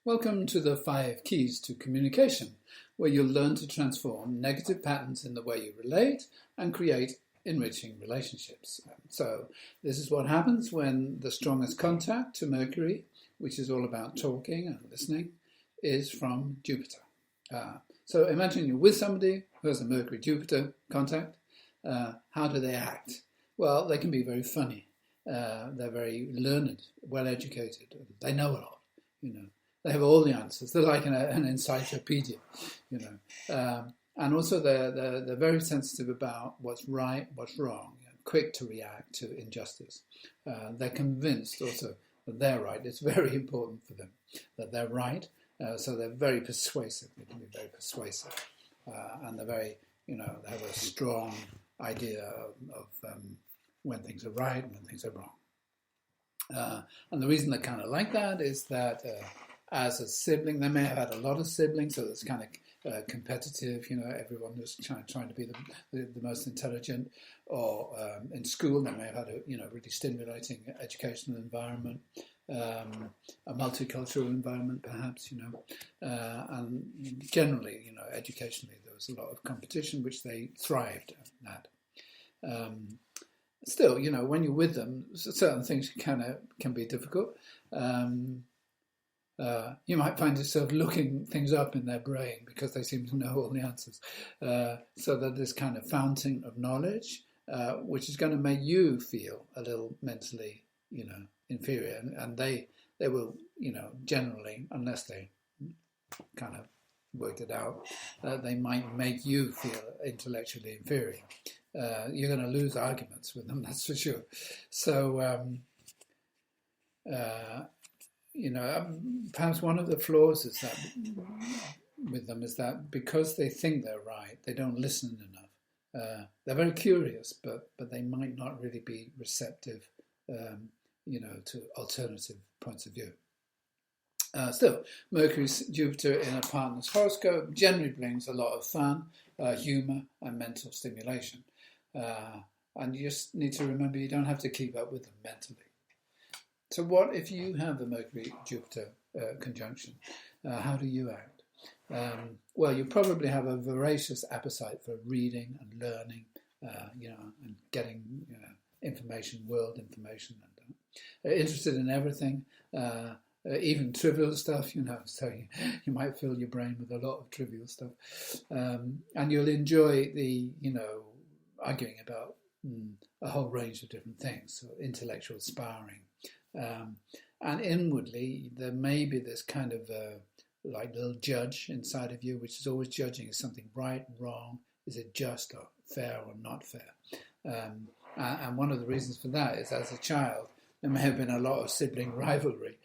Welcome to the 5 Keys to Communication, where you'll learn to transform negative patterns in the way you relate and create enriching relationships. So this is what happens when the strongest contact to Mercury, which is all about talking and listening, is from Jupiter. So imagine you're with somebody who has a Mercury-Jupiter contact. How do they act? Well, they can be very funny. They're very learned, well-educated. They know a lot, They have all the answers. They're like an encyclopedia, And also they're very sensitive about what's right, what's wrong, quick to react to injustice. They're convinced also that they're right. It's very important for them that they're right. So they're very persuasive. They can be very persuasive. And they're very, they have a strong idea of when things are right and when things are wrong. And the reason they're kind of like that is that as a sibling, they may have had a lot of siblings, so it's kind of competitive, everyone is trying to be the most intelligent, or in school they may have had a really stimulating educational environment, a multicultural environment perhaps, and generally, educationally there was a lot of competition which they thrived at. Still, when you're with them, certain things can be difficult. You might find yourself looking things up in their brain because they seem to know all the answers. So that this kind of fountain of knowledge, which is going to make you feel a little mentally, inferior. And they will, generally, unless they kind of worked it out, they might make you feel intellectually inferior. You're going to lose arguments with them, that's for sure. So, perhaps one of the flaws is that with them is that because they think they're right, they don't listen enough. They're very curious, but they might not really be receptive, to alternative points of view. Still, Mercury-Jupiter in a partner's horoscope generally brings a lot of fun, humour, and mental stimulation. And you just need to remember you don't have to keep up with them mentally. So what if you have a Mercury-Jupiter conjunction? How do you act? Well, you probably have a voracious appetite for reading and learning, and getting information, world information, and interested in everything, even trivial stuff, so you might fill your brain with a lot of trivial stuff. And you'll enjoy the, arguing about a whole range of different things, so intellectual sparring. And inwardly, there may be this kind of little judge inside of you, which is always judging, is something right, wrong, is it just or fair or not fair? And one of the reasons for that is, as a child, there may have been a lot of sibling rivalry,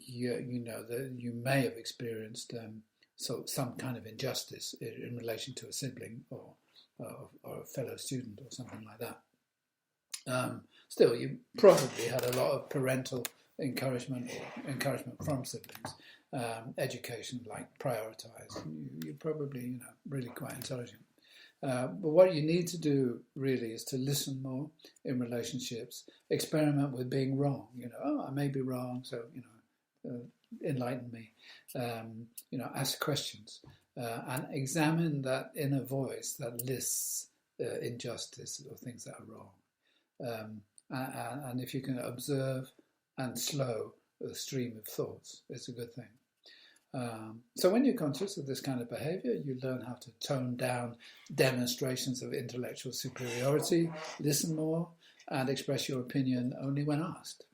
you may have experienced some kind of injustice in relation to a sibling or a fellow student or something like that. Still, you probably had a lot of parental encouragement from siblings. Education, like prioritise. You're probably, really quite intelligent. But what you need to do really is to listen more in relationships. Experiment with being wrong. I may be wrong, so enlighten me. Ask questions. And examine that inner voice that lists injustice or things that are wrong. And if you can observe and slow the stream of thoughts, it's a good thing. So when you're conscious of this kind of behaviour, you learn how to tone down demonstrations of intellectual superiority, listen more, and express your opinion only when asked.